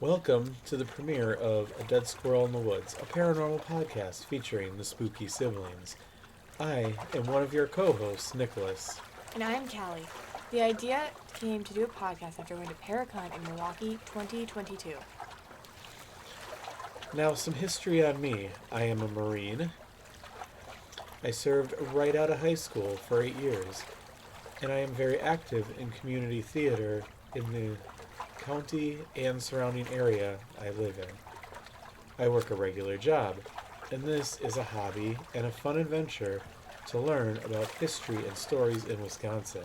Welcome to the premiere of A Dead Squirrel in the Woods, a paranormal podcast featuring the spooky siblings. I am one of your co-hosts, Nicholas. And I'm Callie. The idea came to do a podcast after going to Paracon in Milwaukee 2022. Now, some history on me. I am a Marine. I served right out of high school for 8 years, and I am very active in community theater in the county and surrounding area I live in. I work a regular job, and this is a hobby and a fun adventure to learn about history and stories in Wisconsin.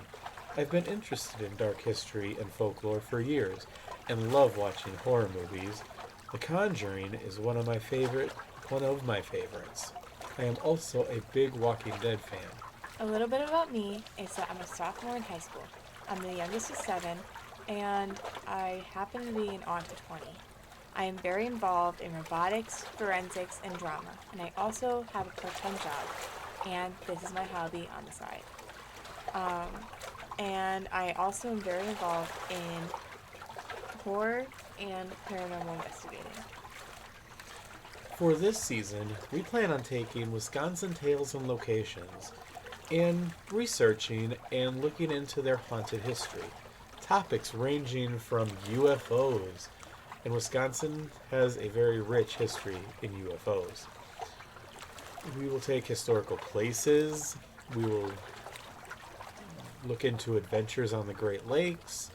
I've been interested in dark history and folklore for years and love watching horror movies. The Conjuring is one of my favorites. I am also a big Walking Dead fan. A little bit about me is that I'm a sophomore in high school. I'm the youngest of 7, and I happen to be an aunt of 20. I am very involved in robotics, forensics, and drama, and I also have a part-time job, and this is my hobby on the side. And I also am very involved in horror and paranormal investigating. For this season, we plan on taking Wisconsin tales and locations and researching and looking into their haunted history. Topics ranging from UFOs, and Wisconsin has a very rich history in UFOs. We will take historical places, we will look into adventures on the Great Lakes.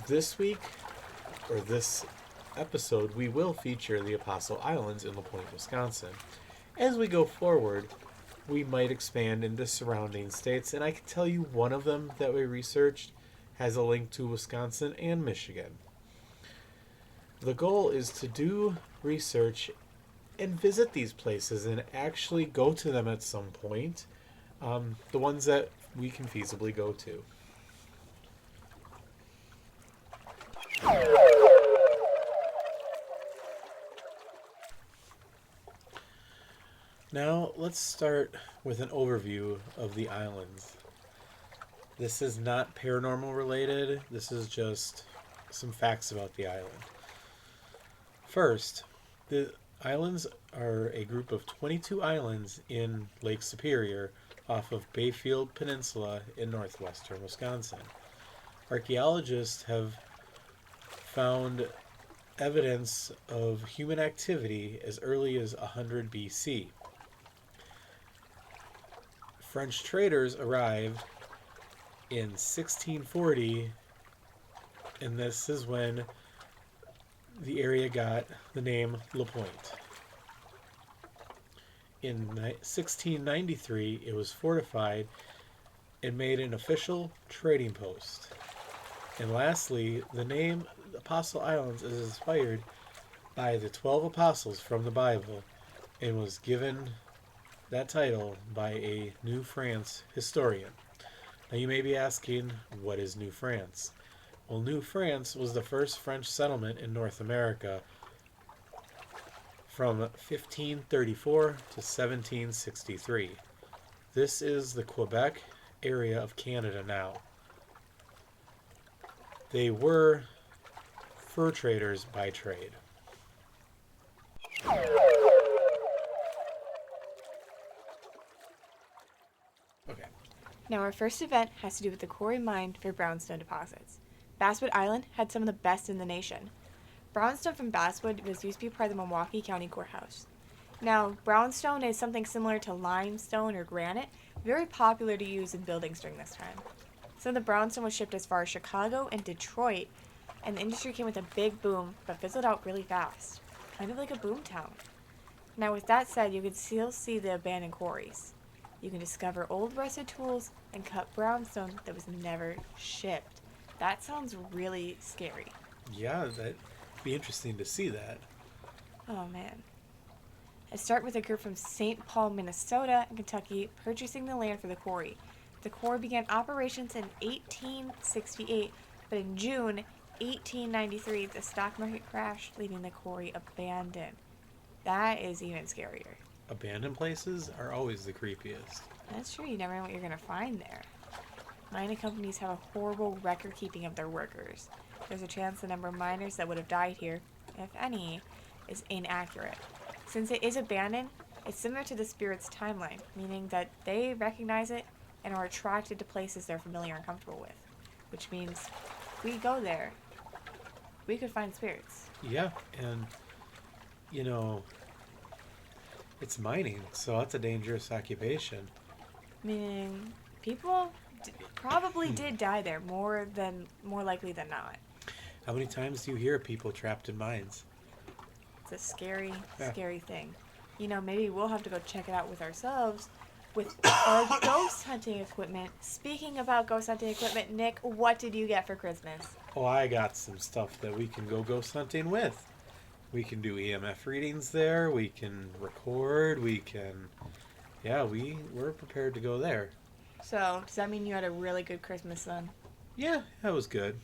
This week, or this episode, we will feature the Apostle Islands in LaPointe, Wisconsin. As we go forward, we might expand into surrounding states, and I can tell you one of them that we researched has a link to Wisconsin and Michigan. The goal is to do research and visit these places and actually go to them at some point, the ones that we can feasibly go to. Now, let's start with an overview of the islands. This is not paranormal related, this is just some facts about the island. First, the islands are a group of 22 islands in Lake Superior off of Bayfield Peninsula in northwestern Wisconsin. Archaeologists have found evidence of human activity as early as 100 BC. French traders arrived in 1640, and this is when the area got the name LaPointe. In 1693, it was fortified and made an official trading post. And lastly, the name Apostle Islands is inspired by the 12 apostles from the Bible and was given that title by a New France historian. Now you may be asking, what is New France? Well, New France was the first French settlement in North America from 1534 to 1763. This is the Quebec area of Canada now. They were fur traders by trade. Okay. Now our first event has to do with the quarry mined for brownstone deposits. Basswood Island had some of the best in the nation. Brownstone from Basswood was used to be part of the Milwaukee County Courthouse. Now, brownstone is something similar to limestone or granite, very popular to use in buildings during this time. Some of the brownstone was shipped as far as Chicago and Detroit, and the industry came with a big boom, but fizzled out really fast, kind of like a boom town. Now, with that said, you can still see the abandoned quarries. You can discover old rusted tools and cut brownstone that was never shipped. That sounds really scary. Yeah, that'd be interesting to see that. Oh man. I start with a group from St. Paul, Minnesota and Kentucky purchasing the land for the quarry. The quarry began operations in 1868, but in June 1893 the stock market crashed, leaving the quarry abandoned. That is even scarier. Abandoned places are always the creepiest. That's true, you never know what you're going to find there. Mining companies have a horrible record keeping of their workers. There's a chance the number of miners that would have died here, if any, is inaccurate. Since it is abandoned, it's similar to the spirit's timeline, meaning that they recognize it and are attracted to places they're familiar and comfortable with. Which means if we go there, we could find spirits. Yeah, and, you know, it's mining, so that's a dangerous occupation. Meaning people probably did die there more likely than not. How many times do you hear of people trapped in mines? It's a scary, scary thing. You know, maybe we'll have to go check it out with ourselves with our ghost hunting equipment. Speaking about ghost hunting equipment, Nick, what did you get for Christmas? Oh, I got some stuff that we can go ghost hunting with. We can do EMF readings there. We can record. We can... Yeah, we're prepared to go there. So, does that mean you had a really good Christmas then? Yeah, that was good.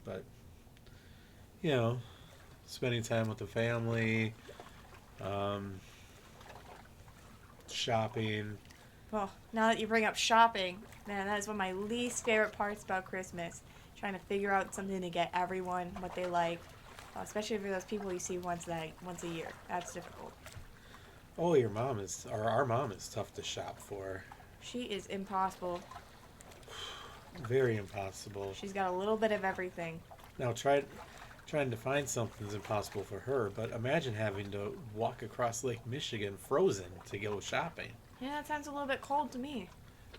But, you know, spending time with the family, shopping. Well, now that you bring up shopping, man, that is one of my least favorite parts about Christmas. Trying to figure out something to get everyone, what they like. Especially for those people you see once a year. That's difficult. Oh, our mom is tough to shop for. She is impossible. Very impossible. She's got a little bit of everything. Now, trying to find something is impossible for her, but imagine having to walk across Lake Michigan frozen to go shopping. Yeah, that sounds a little bit cold to me.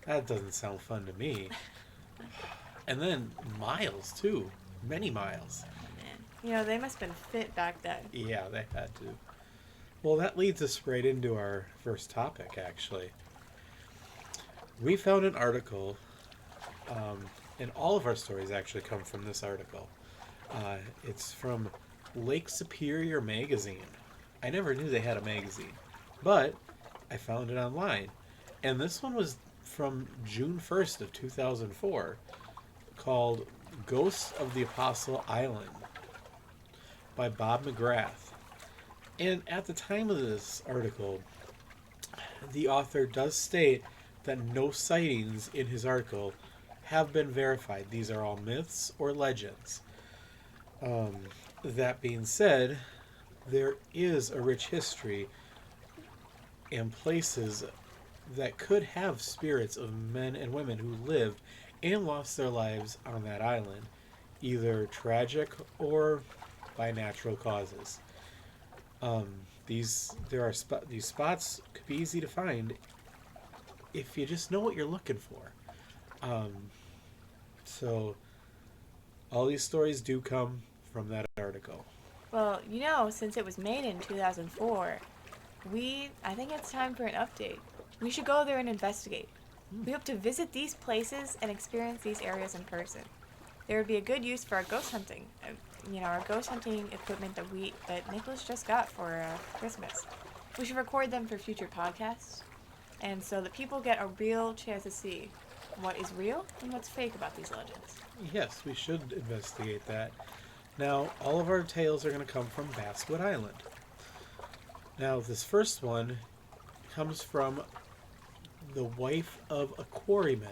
That doesn't sound fun to me. And then miles, too. Many miles. Man. You know, they must have been fit back then. Yeah, they had to. Well, that leads us right into our first topic, actually. We found an article, and all of our stories actually come from this article. It's from Lake Superior Magazine. I never knew they had a magazine, but I found it online. And this one was from June 1st of 2004, called Ghosts of the Apostle Island by Bob McGrath. And at the time of this article, the author does state that no sightings in his article have been verified. These are all myths or legends. That being said, there is a rich history and places that could have spirits of men and women who lived and lost their lives on that island, either tragic or by natural causes. These spots could be easy to find if you just know what you're looking for. So all these stories do come from that article. Well, you know, since it was made in 2004, I think it's time for an update. We should go there and investigate. We hope to visit these places and experience these areas in person. There would be a good use for our ghost hunting. Our ghost hunting equipment that Nicholas just got for Christmas. We should record them for future podcasts, and so that people get a real chance to see what is real and what's fake about these legends. Yes, we should investigate that. Now, all of our tales are going to come from Basswood Island. Now, this first one comes from the wife of a quarryman,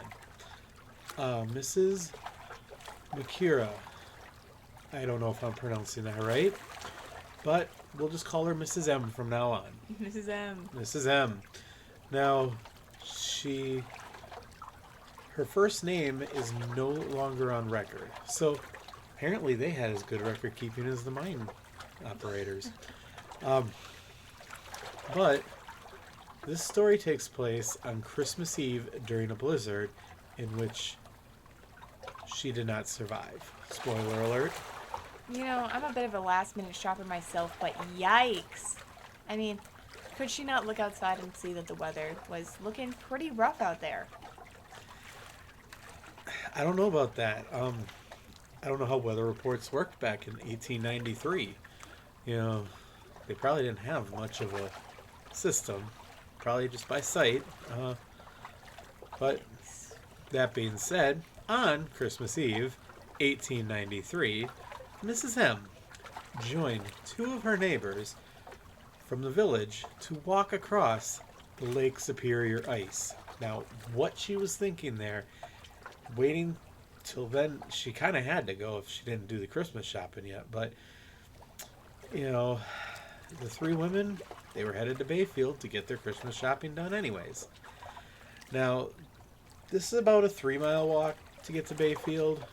Mrs. Makira. I don't know if I'm pronouncing that right, but we'll just call her Mrs. M from now on. Mrs. M. Mrs. M. Now, her first name is no longer on record. So, apparently they had as good record keeping as the mine operators. But this story takes place on Christmas Eve during a blizzard in which she did not survive. Spoiler alert. You know, I'm a bit of a last-minute shopper myself, but yikes! I mean, could she not look outside and see that the weather was looking pretty rough out there? I don't know about that. I don't know how weather reports worked back in 1893. You know, they probably didn't have much of a system. Probably just by sight. But that being said, on Christmas Eve, 1893, Mrs. M joined two of her neighbors from the village to walk across the Lake Superior ice. Now, what she was thinking there waiting till then. She kind of had to go if she didn't do the Christmas shopping yet. But, you know, the three women, they were headed to Bayfield to get their Christmas shopping done anyways. Now, this is about a 3-mile walk to get to Bayfield.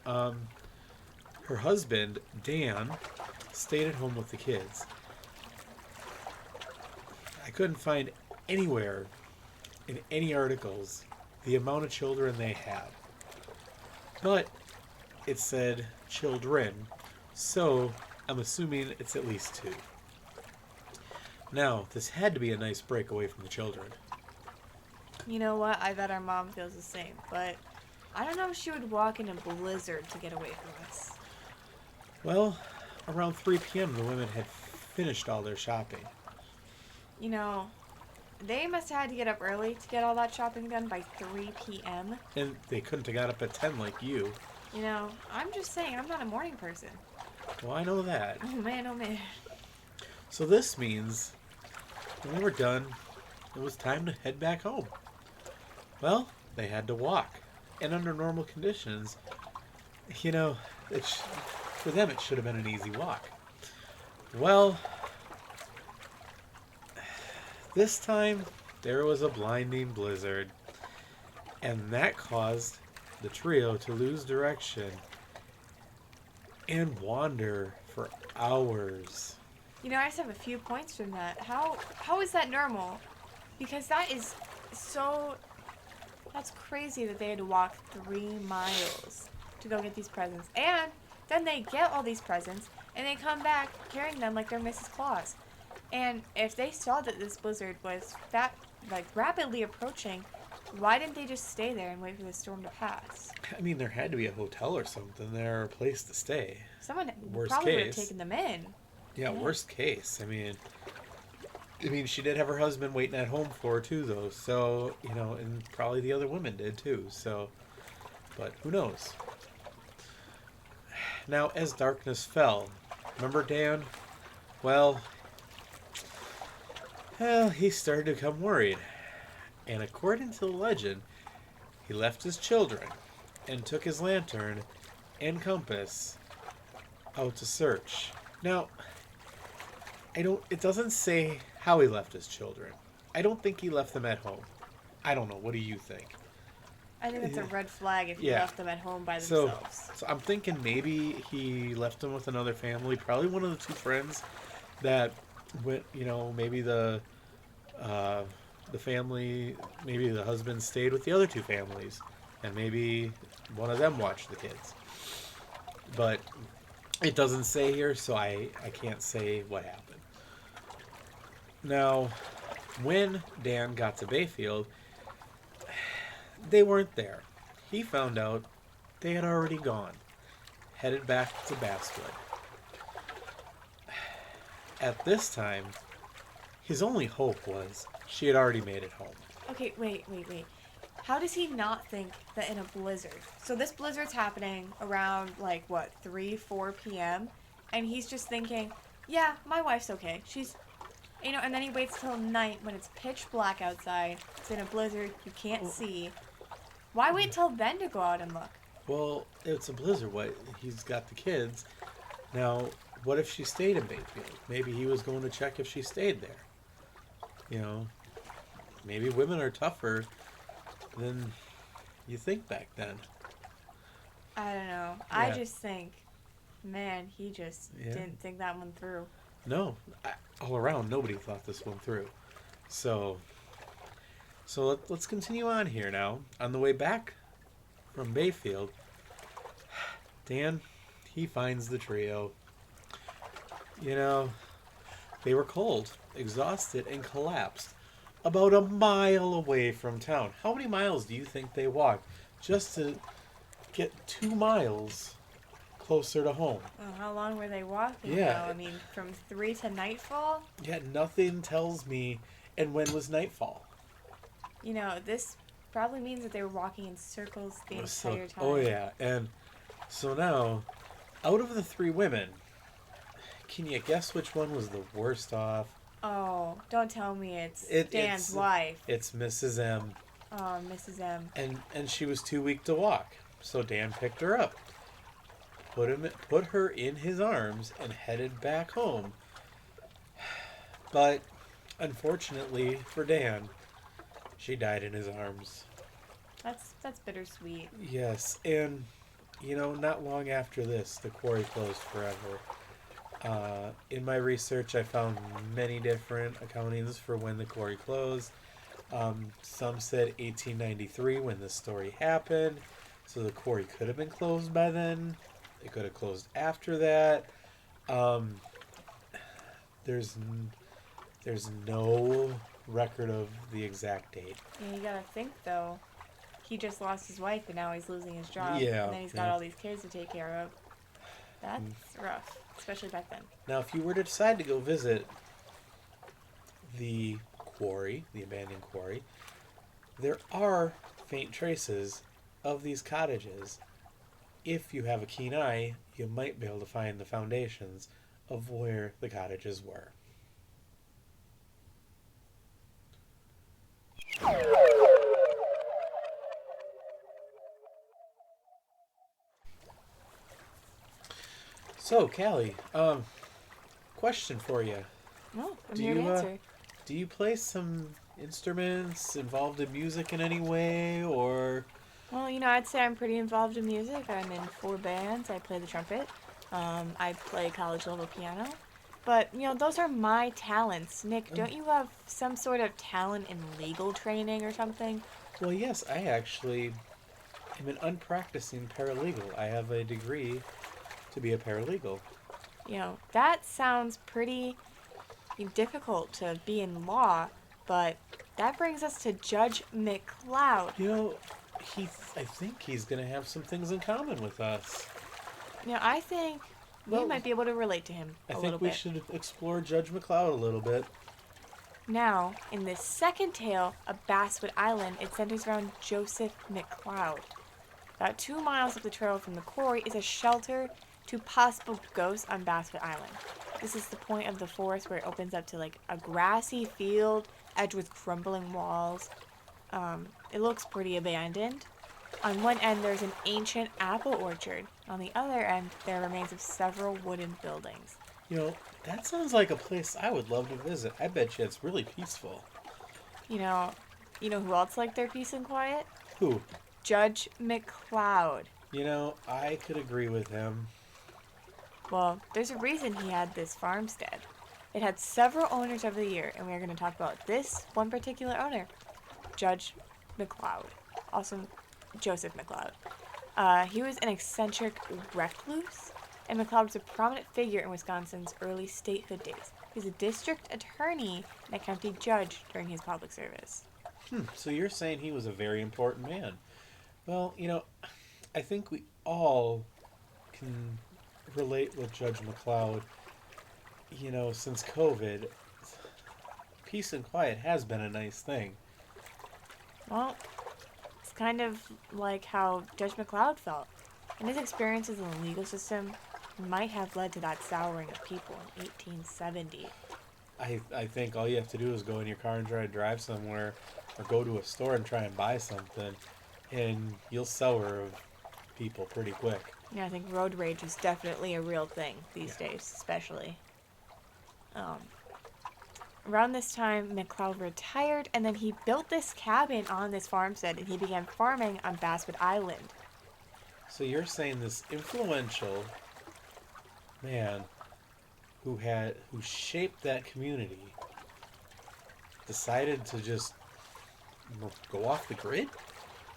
Her husband, Dan, stayed at home with the kids. I couldn't find anywhere in any articles the amount of children they had. But it said children, so I'm assuming it's at least 2. Now, this had to be a nice break away from the children. You know what? I bet our mom feels the same, but I don't know if she would walk in a blizzard to get away from us. Well, around 3 p.m. the women had finished all their shopping. You know, they must have had to get up early to get all that shopping done by 3 p.m. And they couldn't have got up at 10 like you. You know, I'm just saying, I'm not a morning person. Well, I know that. Oh man, oh man. So this means when they were done, it was time to head back home. Well, they had to walk. And under normal conditions, you know, for them it should have been an easy walk. Well, this time there was a blinding blizzard, and that caused the trio to lose direction and wander for hours. You know, I just have a few points from that. How is that normal? Because that is so... That's crazy that they had to walk 3 miles to go get these presents. And then they get all these presents, and they come back carrying them like they're Mrs. Claus. And if they saw that this blizzard was rapidly approaching, why didn't they just stay there and wait for the storm to pass? I mean, there had to be a hotel or something there, or a place to stay. Someone Worst probably would have case. taken them in. Yeah, worst case. I mean, she did have her husband waiting at home for her too, though. So, you know, and probably the other women did too. So, but who knows? Now, as darkness fell, remember Dan? Well, he started to become worried. And according to the legend, he left his children and took his lantern and compass out to search. Now, it doesn't say how he left his children. I don't think he left them at home. I don't know. What do you think? I think it's a red flag if you left them at home by So themselves. I'm thinking maybe he left them with another family, probably one of the 2 friends that went, you know, maybe the family, maybe the husband stayed with the other 2 families, and maybe one of them watched the kids. But it doesn't say here, so I can't say what happened. Now, when Dan got to Bayfield, they weren't there. He found out they had already gone, headed back to Basswood. At this time, his only hope was she had already made it home. Okay, wait. How does he not think that in a blizzard? So this blizzard's happening around, 3, 4 p.m., and he's just thinking, yeah, my wife's okay. She's, and then he waits till night when it's pitch black outside. It's in a blizzard, you can't see. Why wait till then to go out and look? Well, it's a blizzard. He's got the kids. Now, what if she stayed in Bayfield? Maybe he was going to check if she stayed there. You know, maybe women are tougher than you think back then. I don't know. Yeah. I just think, man, he just didn't think that one through. No, all around, nobody thought this one through. So let's continue on here now. On the way back from Bayfield, Dan, he finds the trio. You know, they were cold, exhausted, and collapsed about a mile away from town. How many miles do you think they walked just to get 2 miles closer to home? Well, how long were they walking? Yeah. Though? I mean, from 3 to nightfall? Yet nothing tells me. And when was nightfall? You know, this probably means that they were walking in circles the entire time. Oh, yeah. And so now, out of the 3 women, can you guess which one was the worst off? Oh, don't tell me it's Dan's it's wife. It's Mrs. M. Oh, Mrs. M. And she was too weak to walk. So Dan picked her up, put her in his arms, and headed back home. But unfortunately for Dan, she died in his arms. That's bittersweet. Yes, and not long after this, the quarry closed forever. In my research, I found many different accountings for when the quarry closed. Some said 1893 when this story happened, so the quarry could have been closed by then. It could have closed after that. Um, there's no record of the exact date. Yeah, you gotta think though. He just lost his wife and now he's losing his job. Yeah, And then he's got yeah. all these kids to take care of. That's rough, especially back then. Now, if you were to decide to go visit the quarry, the abandoned quarry, there are faint traces of these cottages. If you have a keen eye, you might be able to find the foundations of where the cottages were. So, Callie, question for you. Oh, I'm Do here to you, answer. Do you play some instruments involved in music in any way, or... Well, I'd say I'm pretty involved in music. I'm in 4 bands. I play the trumpet. I play college level piano. But, those are my talents. Nick, don't you have some sort of talent in legal training or something? Well, yes, I actually am an unpracticing paralegal. I have a degree to be a paralegal. That sounds pretty difficult to be in law, but that brings us to Judge McLeod. I think he's going to have some things in common with us. I think we might be able to relate to him a little bit. I think we should explore Judge McLeod a little bit. Now, in this second tale of Basswood Island, it centers around Joseph McLeod. About 2 miles up the trail from the quarry is a shelter to possible ghosts on Basswood Island. This is the point of the forest where it opens up to like a grassy field edged with crumbling walls. It looks pretty abandoned. On one end, there's an ancient apple orchard. On the other end, there are remains of several wooden buildings. That sounds like a place I would love to visit. I bet you it's really peaceful. You know who else liked their peace and quiet? Who? Judge McLeod. I could agree with him. Well, there's a reason he had this farmstead. It had several owners over the year, and we're going to talk about this one particular owner, Judge McLeod, also Joseph McLeod. He was an eccentric recluse, and McLeod was a prominent figure in Wisconsin's early statehood days. He was a district attorney and a county judge during his public service. So you're saying he was a very important man. Well, I think we all can relate with Judge McLeod. Since COVID, peace and quiet has been a nice thing. Well, it's kind of like how Judge McLeod felt. And his experiences in the legal system might have led to that souring of people in 1870. I think all you have to do is go in your car and try to drive somewhere, or go to a store and try and buy something, and you'll sour of people pretty quick. I think road rage is definitely a real thing these days, especially. Around this time, McLeod retired, and then he built this cabin on this farmstead, and he began farming on Basswood Island. So you're saying this influential man who shaped that community decided to just go off the grid?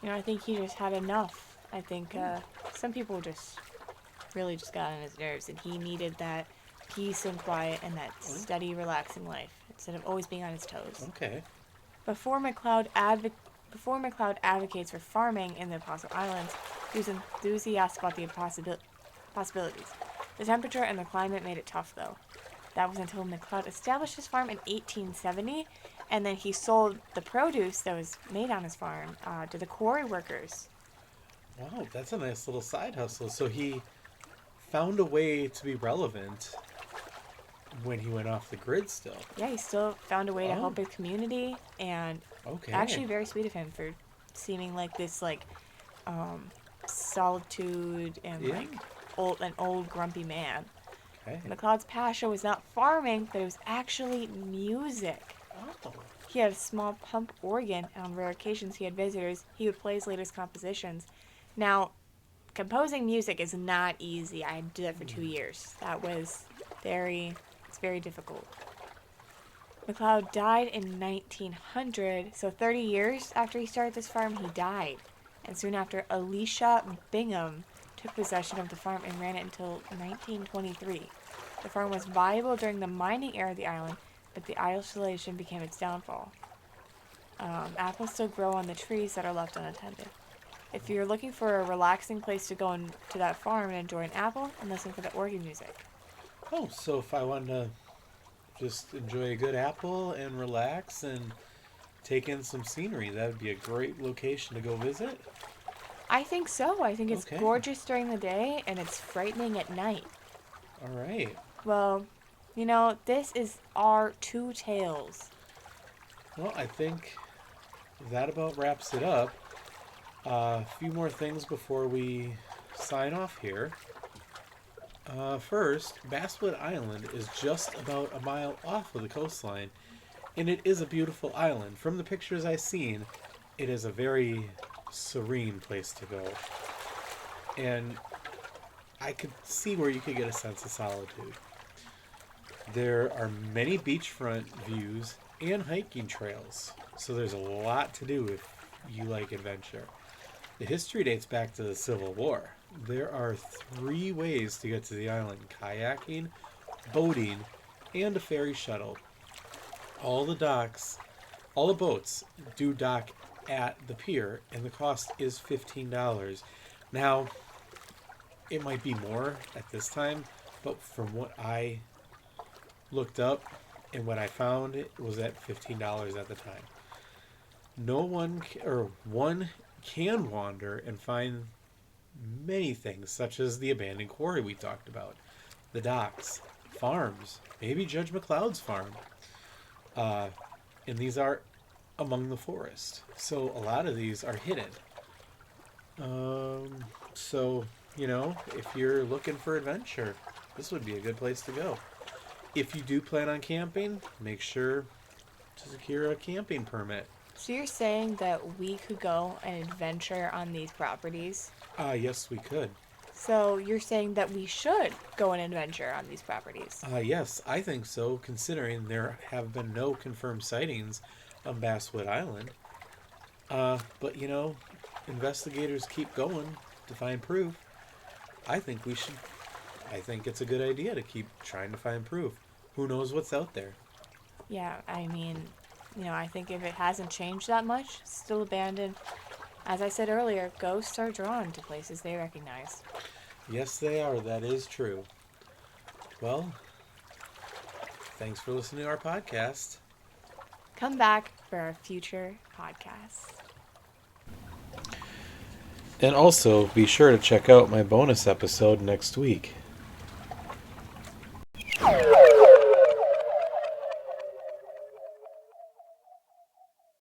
I think he just had enough. I think some people really just got on his nerves, and he needed that peace and quiet and that steady, relaxing life instead of always being on his toes. Okay. Before McLeod advocates for farming in the Apostle Islands, he was enthusiastic about the possibilities. The temperature and the climate made it tough, though. That was until McLeod established his farm in 1870, and then he sold the produce that was made on his farm to the quarry workers. Wow, that's a nice little side hustle. So he found a way to be relevant when he went off the grid still. Yeah, he still found a way to help his community, and Okay. actually very sweet of him for seeming like this solitude and Yeah. an old grumpy man. Okay. McLeod's passion was not farming, but it was actually music. Oh. He had a small pump organ, and on rare occasions he had visitors. He would play his latest compositions. Now, composing music is not easy. I did that for 2 years. It's very difficult. McLeod died in 1900, so 30 years after he started this farm, he died. And soon after, Elisha Bingham took possession of the farm and ran it until 1923. The farm was viable during the mining era of the island, but the isolation became its downfall. Apples still grow on the trees that are left unattended. If you're looking for a relaxing place to go to that farm and enjoy an apple and listen for the organ music. Oh, so if I wanted to just enjoy a good apple and relax and take in some scenery, that would be a great location to go visit? I think so. I think it's Okay. gorgeous during the day and it's frightening at night. All right. Well, this is our two tales. Well, I think that about wraps it up. A few more things before we sign off here. First, Basswood Island is just about a mile off of the coastline, and it is a beautiful island. From the pictures I've seen, it is a very serene place to go. And I could see where you could get a sense of solitude. There are many beachfront views and hiking trails, so there's a lot to do if you like adventure. The history dates back to the Civil War. There are 3 ways to get to the island: kayaking, boating, and a ferry shuttle. All the boats do dock at the pier, and the cost is $15. Now, it might be more at this time, but from what I looked up and what I found, it was at $15 at the time. One can wander and find many things, such as the abandoned quarry we talked about, the docks, farms, maybe Judge McLeod's farm, and these are among the forest. So a lot of these are hidden. So if you're looking for adventure, this would be a good place to go. If you do plan on camping, make sure to secure a camping permit. So you're saying that we could go and adventure on these properties? Yes, we could. So you're saying that we should go and adventure on these properties? Yes, I think so, considering there have been no confirmed sightings on Basswood Island. But investigators keep going to find proof. I think it's a good idea to keep trying to find proof. Who knows what's out there? Yeah, I mean, I think if it hasn't changed that much, still abandoned. As I said earlier, ghosts are drawn to places they recognize. Yes, they are. That is true. Well, thanks for listening to our podcast. Come back for our future podcasts. And also, be sure to check out my bonus episode next week.